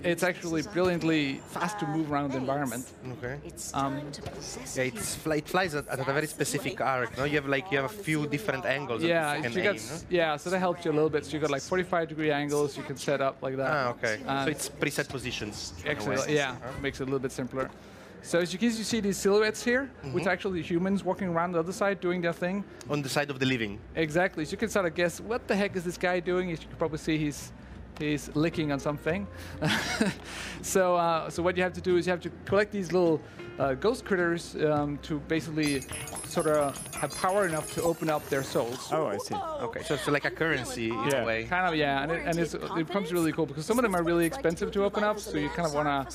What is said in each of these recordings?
It's actually brilliantly fast to move around the environment. Okay. Yeah, It flies at a very specific arc. No, you have a few different angles. Yeah, that you you can got, aim, no? yeah, so that helps you a little bit. So you got like 45-degree angles you can set up like that. Ah, okay. So it's preset positions. in a way. Excellent, yeah, makes it a little bit simpler. So as you can see these silhouettes here, which are actually humans walking around the other side doing their thing. On the side of the living. Exactly, so you can sort of guess what the heck is this guy doing. As you can probably see he's licking on something. So what you have to do is you have to collect these little ghost critters to basically sort of have power enough to open up their souls. Oh, I see. Okay, so it's like a currency in a way. Kind of, yeah, and it becomes really cool because some of them are really expensive to open up, so you kind of want to,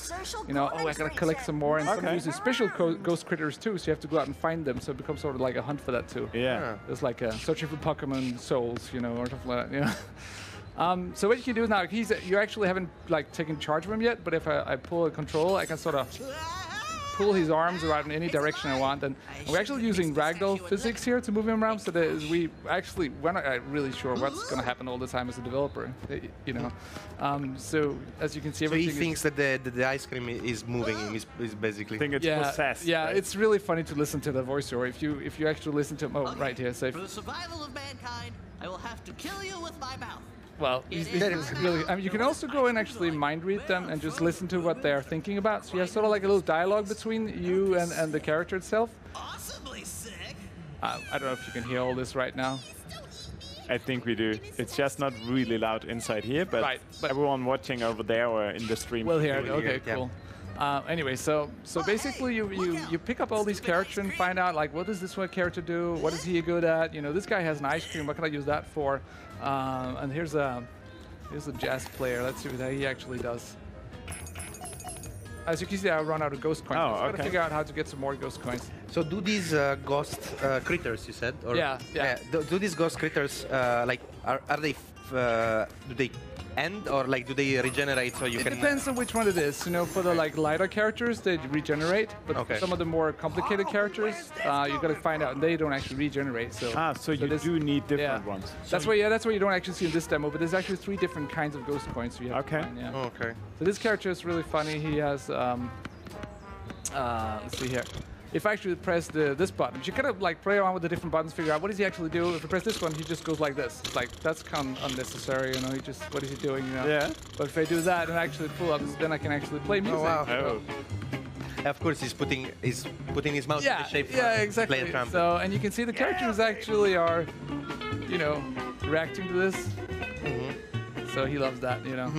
you know, oh, I gotta collect some more, and some use these special ghost critters too, so you have to go out and find them, so it becomes sort of like a hunt for that too. Yeah. It's like searching for Pokemon souls, you know, or something like that, you know. So what you can do now, you actually haven't like taken charge of him yet, but if I pull a control, I can sort of pull his arms around in any direction I want, and we're actually using ragdoll physics here to move him around, so that we're not really sure what's going to happen all the time as a developer, you know. So as you can see, So he everything thinks that the ice cream is moving him, is basically. I think it's possessed. Yeah, right? it's really funny to listen to the voiceover. If you actually listen to him, right here, say. For the survival of mankind, I will have to kill you with my mouth. Well, he's really. I mean, you can also go and actually mind read them and just listen to what they're thinking about. So you have sort of like a little dialogue between you and the character itself. Awesomely sick. I don't know if you can hear all this right now. I think we do. It's just not really loud inside here, but, but everyone watching over there or in the stream. We'll hear it. will Okay, cool. Anyway, so basically you pick up all these characters and find out like what does this one character do? What is he good at? You know, this guy has an ice cream. What can I use that for? And here's a jazz player. Let's see what he actually does. As you can see, I run out of ghost coins. Oh, So I gotta figure out how to get some more ghost coins. So do these ghost critters, you said? Or Yeah. do these ghost critters like are they do they end or like do they regenerate so you It can? depends on which one it is. You know, for the like lighter characters, they regenerate. But for some of the more complicated characters, you gotta find out, and they don't actually regenerate. So you do need different ones. That's why you don't actually see in this demo. But there's actually 3 different kinds of ghost coins you have to find. Yeah. Oh, okay. So this character is really funny. He has let's see here. If I actually press this button, you kind of like play around with the different buttons, figure out what does he actually do. If I press this one, he just goes like this. It's like that's kind of unnecessary, you know. He just what is he doing, you know? Yeah. But if I do that and actually pull up, then I can actually play music. Oh, wow. you know? Of course, he's putting his mouth in the shape exactly. play a trumpet. So and you can see the characters actually are, you know, reacting to this. So he loves that, you know.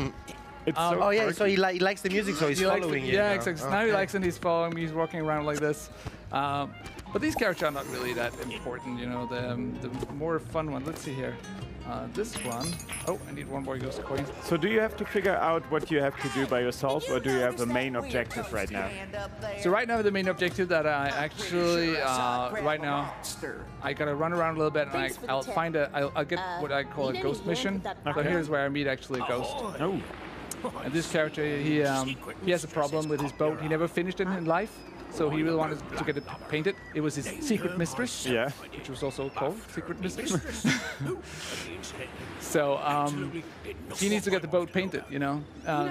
It's oh yeah, so he likes the music, so he's following you. Yeah, now. exactly. So now he likes it, he's following me, he's walking around like this. But these characters are not really that important, you know. The more fun one. Let's see here. This one. Oh, I need one more ghost coin. So do you have to figure out what you have to do by yourself, or do you have a main objective right now? So right now the main objective that I actually right now I gotta run around a little bit and I'll get what I call a ghost mission. So here's where I meet actually a ghost. Oh. And this character, he has a problem with his boat. He never finished it in life, so he really wanted to get it painted. It was his secret mistress, which was also called Secret Mistress. So he needs to get the boat painted, you know.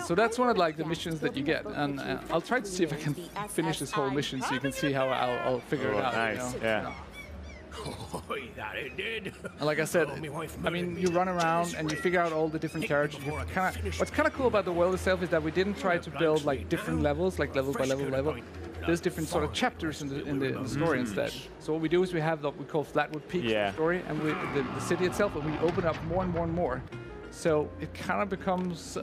So that's one of like the missions that you get, and I'll try to see if I can finish this whole mission so you can see how I'll figure it out. Nice, you know? yeah. And like I said, I mean, you run around and you figure out all the different characters. What's kind of cool about the world itself is that we didn't try to build like different levels, like level by level. There's different sort of chapters in the story instead. So what we do is we have what we call Flatwood Peak story, and the city itself, and we open up more and more and more. So it kind of becomes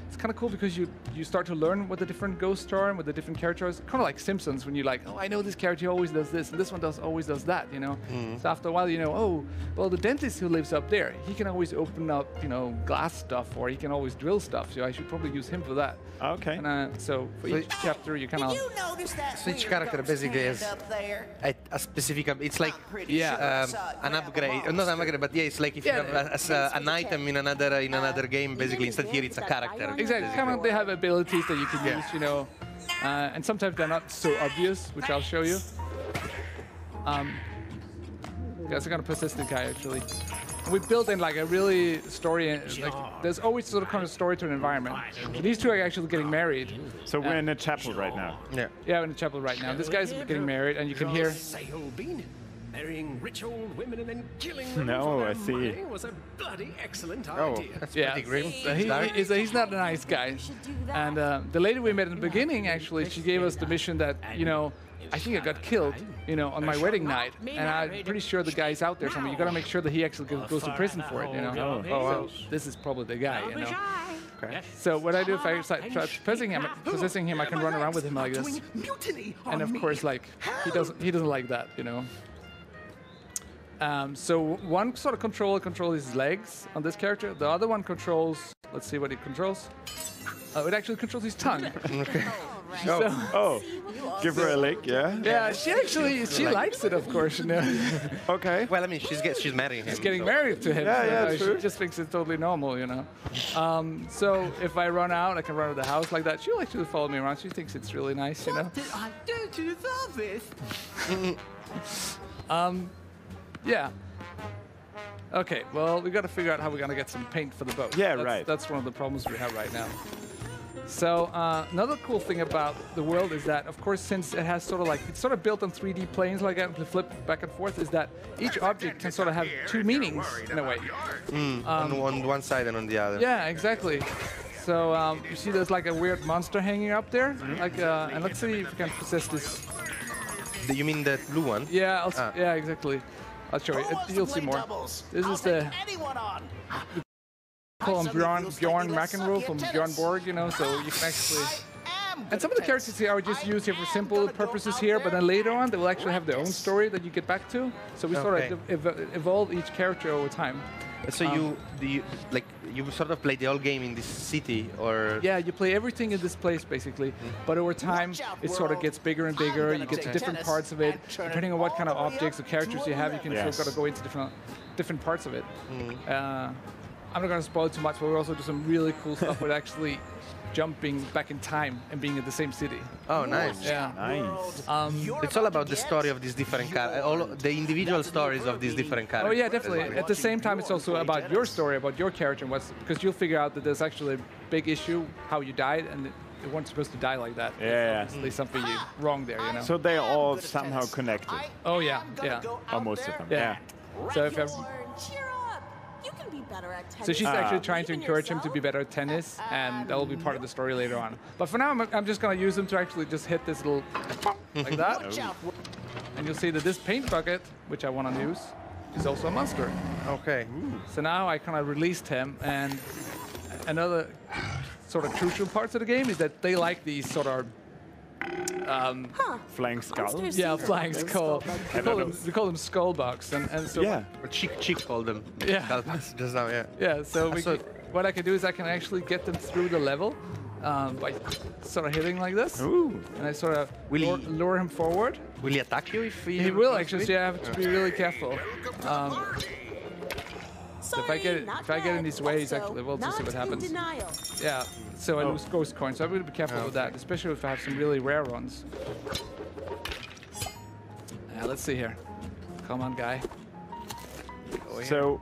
it's kind of cool because you start to learn what the different ghosts are and what the different characters are. Kind of like Simpsons, when you're like, oh, I know this character always does this, and this one always does that, you know. So after a while, you know, oh, well, the dentist who lives up there, he can always open up, you know, glass stuff, or he can always drill stuff. So I should probably use him for that. Okay. And so for each chapter, you kind of. So each character basically has a specific. It's like an upgrade, not an upgrade, but it's like if you have an item in another game, basically instead here it's a character. Exactly. Kind of, they have abilities that you can use, you know, and sometimes they're not so obvious, which I'll show you. Guys, I'm gonna persist the guy actually. We built in like a really story, like there's always sort of kind of story to an environment. So these two are actually getting married. So we're in a chapel right now. Yeah. Yeah, we're in the chapel right now. This guy's getting married, and you can hear. Marrying rich old women and then killing them No, for I their see. money was a bloody excellent Oh, idea. that's Yeah, pretty grim. so he's not a nice guy. And the lady we met in the beginning, actually, she gave us the mission that, you know, I think I got killed, you know, on my wedding night. And I'm pretty sure the guy's out there somewhere. You gotta make sure that he actually goes to prison for it, you know. Oh, So this is probably the guy, you know. Okay. So what I do if I start possessing him, I can run around with him like this. And of course, like he doesn't like that, you know. So one sort of controls his legs on this character. The other one controls. Let's see what it controls. It actually controls his tongue. Okay. Oh, give her a lick, yeah? Yeah, she likes it, of course. You know. Okay. Well, I mean, she's marrying him. She's getting married to him. Yeah, so, yeah, true. She just thinks it's totally normal, you know. So if I run out, I can run out of the house like that. She'll actually follow me around. She thinks it's really nice, you know. What did I do to deserve this? Yeah. Okay, well, we got to figure out how we're going to get some paint for the boat. Yeah, right. That's one of the problems we have right now. So another cool thing about the world is that, of course, since it has sort of like, it's sort of built on 3D planes like that, and flip back and forth, is that each object can sort of have two meanings in a way. On one side and on the other. Yeah, exactly. So you see there's like a weird monster hanging up there? Like, and let's see if we can possess this. You mean the blue one? Yeah, yeah, exactly. I'll show you. You'll see more. This is the call him Bjorn McEnroe from Bjorn Borg, you know, so you can actually. And some of the characters here I would just use here for simple purposes here, but then later on they will actually have their own story that you get back to. So we sort of evolve each character over time. So you sort of play the whole game in this city, or? Yeah, you play everything in this place basically, but over time it sort of gets bigger and bigger. You get to different parts of it, depending on what kind of objects or characters you have. You can sort of go into different parts of it. I'm not going to spoil too much, but we also do some really cool stuff with actually jumping back in time and being in the same city. Oh, nice. Yeah. Nice. It's all about the story of these different characters, all the individual stories of these different characters. Oh yeah, definitely. At the same time, it's also about your story, about your character, and because you'll figure out that there's actually a big issue how you died, and you weren't supposed to die like that. Yeah. There's obviously something wrong there, you know. So they're all somehow connected. Oh yeah, yeah. Or most of them. Yeah. So if Cheer up! You can be better at tennis. So she's actually trying to encourage him to be better at tennis, and that will be part of the story later on. But for now, I'm just going to use him to actually just hit this little like that. And you'll see that this paint bucket, which I want to use, is also a monster. Okay. So now I kind of released him, and another sort of crucial parts of the game is that they like these sort of Flying skull? yeah, flying skull. We call them skull bugs, and so Yeah. Or Chick called them. Yeah. Just now, yeah. yeah. So So- what I can do is I can actually get them through the level by sort of hitting like this, Ooh. and I sort of Will he- lure him forward. Will he attack you if he? He will actually. So you have to be really careful. Sorry, if I get in his way, he's actually we'll just see what happens. Yeah. So I lose ghost coins. So I'm going to be careful with that, especially if I have some really rare ones. Let's see here. Come on, guy. Go here. So,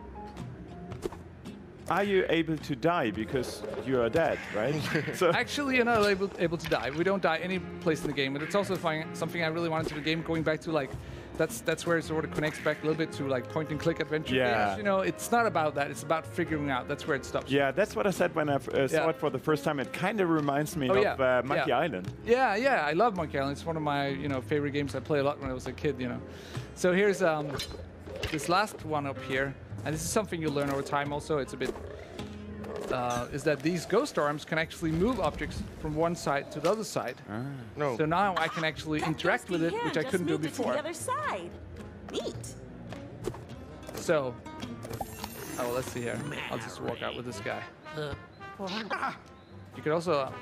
are you able to die because you are dead, right? So Actually, you're not able to die. We don't die any place in the game, but it's also something I really wanted to the game. Going back to like, that's where it sort of connects back a little bit to like point and click adventure Yeah. games. You know, it's not about that. It's about figuring out. That's where it stops. yeah, that's what I said when I saw it for the first time. It kind of reminds me of Monkey Island. Yeah, yeah, I love Monkey Island. It's one of my favorite games I played a lot when I was a kid. You know, so here's this last one up here, and this is something you learn over time. Also, it's a bit is that these ghost arms can actually move objects from one side to the other side. No. So now I can actually interact with it, which I couldn't do To before. the other side. Neat. So, let's see here. I'll just walk out with this guy. You could also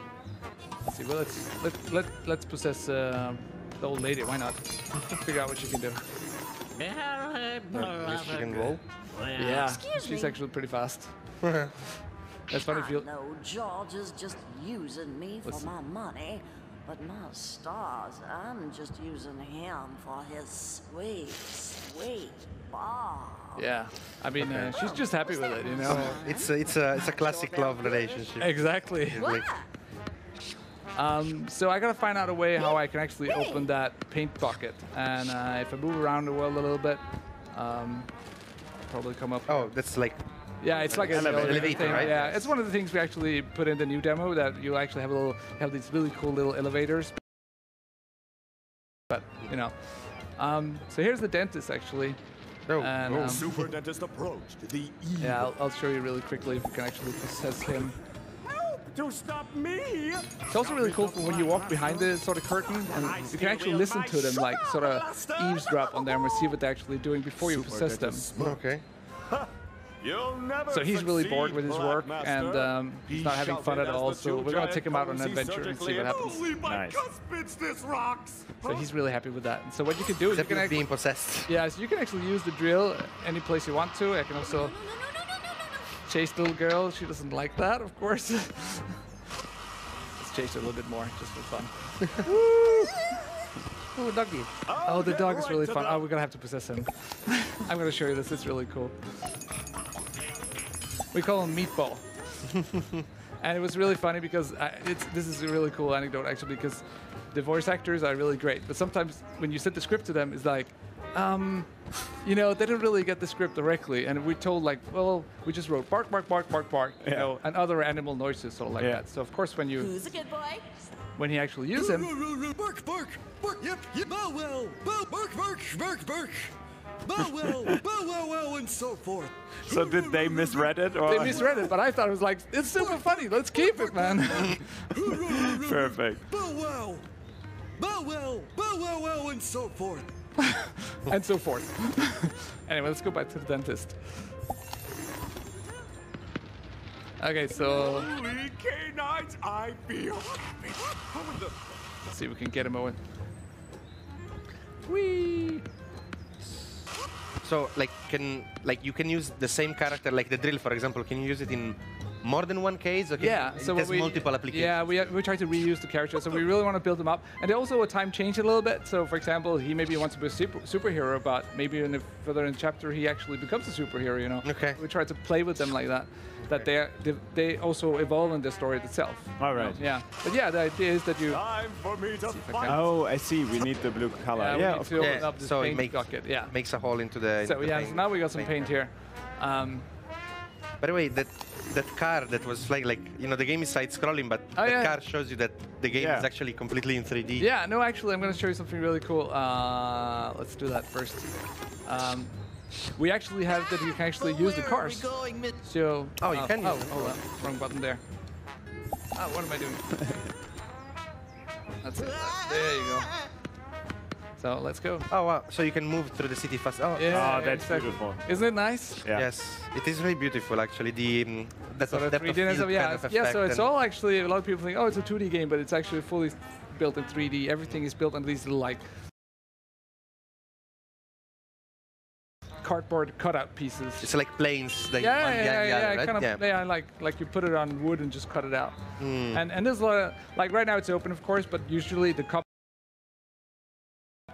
let's see. Well, let's possess the old lady. Why not? Figure out what she can do. I guess you can roll. Yeah, Excuse she's me. actually pretty fast. That's funny if you. No, George is just using me for my money, but my stars, I'm just using him for his sweet, sweet bar. Yeah, I mean, she's just happy with it, you know. It's a classic love relationship. Exactly. Like, So I gotta find out a way how I can actually open that paint bucket, and if I move around the world a little bit, I'll probably come up. oh, that's like Yeah, it's like an elevator, thing. right? Yeah, it's one of the things we actually put in the new demo, that you actually have these really cool little elevators. But you know, so here's the dentist actually. And, Super Dentist approached the yeah, I'll show you really quickly if you can actually possess him. to stop me. It's also really cool for when you walk behind the sort of curtain, and you can actually listen to them, like sort of eavesdrop on them and see what they're actually doing before you possess them. okay. You'll never So he's really succeed, bored with his Black work, Master. and he's not having fun at all. So we're gonna take him out on an adventure and see what happens. Only my Nice. cuspids this rocks. So he's really happy with that. And so what you can do is you Except can with actually, being possessed. yeah, so you can actually use the drill any place you want to. I can also chase the little girl. She doesn't like that, of course. Let's chase her a little bit more, just for fun. Oh, doggy. Oh, the dog is really to fun. the- Oh, we're gonna have to possess him. I'm gonna show you this. It's really cool. We call him Meatball. And it was really funny because this is a really cool anecdote actually, because the voice actors are really great. But sometimes when you set the script to them, it's like, you know, they don't really get the script directly. And we're told like, well, we just wrote bark, bark, bark, bark, bark, you know, and other animal noises sort of like that. So of course when Who's a good boy? when you actually use him, Bark, bark, bark, yep, yep, bow wow, bow, bark, bark, bark, bark, bow wow, and so forth. So did they misread it? Or? they misread it, but I thought it was like, it's super funny. Let's keep it, man. Perfect. Bow wow, and so forth. And so forth. Anyway, let's go back to the dentist. Okay, so Holy canines, I feel happy. let's see if we can get him away. Whee! So you can use the same character, like the drill, for example. Can you use it in more than one case? Or can Yeah, it so has when multiple applications. Yeah, we try to reuse the character, so we really want to build them up. And also a time change a little bit. So for example, he maybe wants to be a superhero, but maybe further in the chapter he actually becomes a superhero. You know. Okay. We try to play with them like that. That they also evolve in the story itself. All right. Yeah. But yeah, the idea is that you. Time for me to fight. Oh, I see. We need the blue color. we Yeah, need of to course. open up this so it paint makes bucket. Yeah. makes a hole into the. So into the yeah, paint- so now we got some paint here. By the way, that car that was like you know, the game is side-scrolling, but Oh, the yeah. car shows you that the game Yeah. is actually completely in 3D. Yeah, no, actually, I'm going to show you something really cool. Let's do that first. We actually have that you can actually use the cars. So, Oh, you can use Oh, them. hold on, wrong button there. Oh, what am I doing? That's it. There you go. So let's go. Oh wow! So you can move through the city fast. Oh Yeah, Oh, that's exactly. beautiful. Isn't it nice? Yeah. yes, it is very beautiful actually. The that Sort of depth of 3D-ness field of, yeah, kind of yeah. So effect it's and- all actually. A lot of people think, oh, it's a 2D game, but it's actually fully built in 3D. Everything is built on these little like cardboard cutout pieces. It's like planes that Yeah, one yeah, behind the yeah, other, yeah, right? kind of, yeah, like you put it on wood and just cut it out. And there's a lot of, like right now it's open, of course, but usually the cup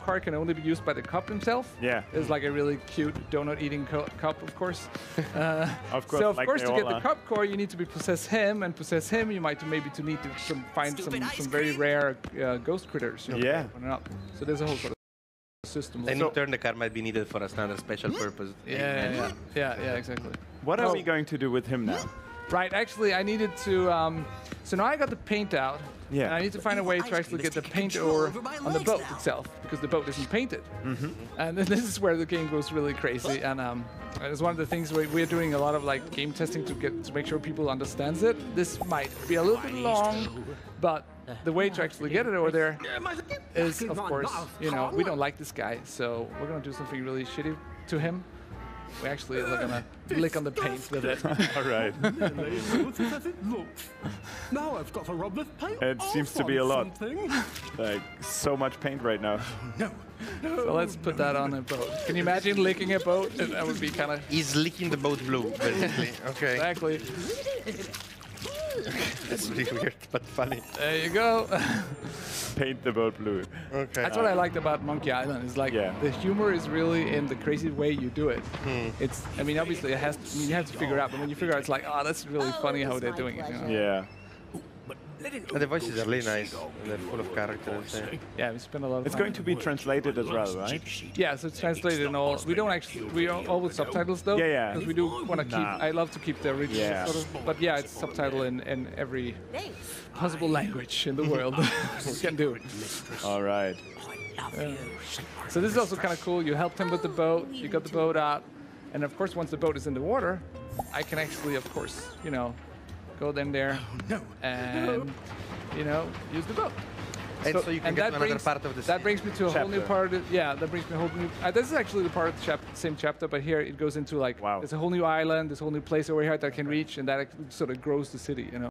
car can only be used by the cup himself. Yeah. It's like a really cute donut-eating cup, of course. Of course, So of like course, they to get all the are. cup core, you need to possess him, and possess him, you might need to find Stupid ice some very cream. rare ghost critters. You know, Yeah. to open it up. So there's a whole sort of system. And So- in turn, the car might be needed for another special purpose. yeah, exactly. What are Oh. we going to do with him now? Right, actually, I needed to. So now I got the paint out. Yeah. And I need to find a way to actually get the paint over on the boat itself, because the boat isn't painted. And then this is where the game goes really crazy. And it's one of the things we're doing a lot of like game testing to make sure people understands it. This might be a little bit long, but the way to actually get it over there is, of course, you know, we don't like this guy, so we're gonna do something really shitty to him. We actually are gonna lick on the paint with it. All right. As it looks. Now I've got to rub this paint. It off seems to on be a lot. something. Like so much paint right now. So let's put that on a boat. Can you imagine licking a boat? That would be kind of He's licking the boat blue, basically. Okay. exactly. That's really weird, but funny. There you go. paint the boat blue. Okay. That's what I liked about Monkey Island. Is like the humor is really in the crazy way you do it. It's, I mean, obviously it has. You have to figure it out, but when you figure out, it's like, oh, that's really funny how they're doing it. You know? Yeah. And the voices are really nice. They're full of characters. Yeah, we spend a lot of It's time. going to be translated as well, right? Yeah, so it's translated in all. We don't actually. We are all with subtitles though. Yeah. Because we do want to keep. I love to keep the original sort of. But yeah, it's subtitled in every possible language in the world. We can do it. All right. So this is also kind of cool. You helped him with the boat. You got the boat out, and of course, once the boat is in the water, I can actually, of course, you know, go in there and you know, use the boat. And so you can get to another part of the That brings me to a whole new part. That brings me a whole new. This is actually the part of the same chapter, but here it goes into like there's a whole new island, this whole new place over here that I can reach, and that sort of grows the city, you know.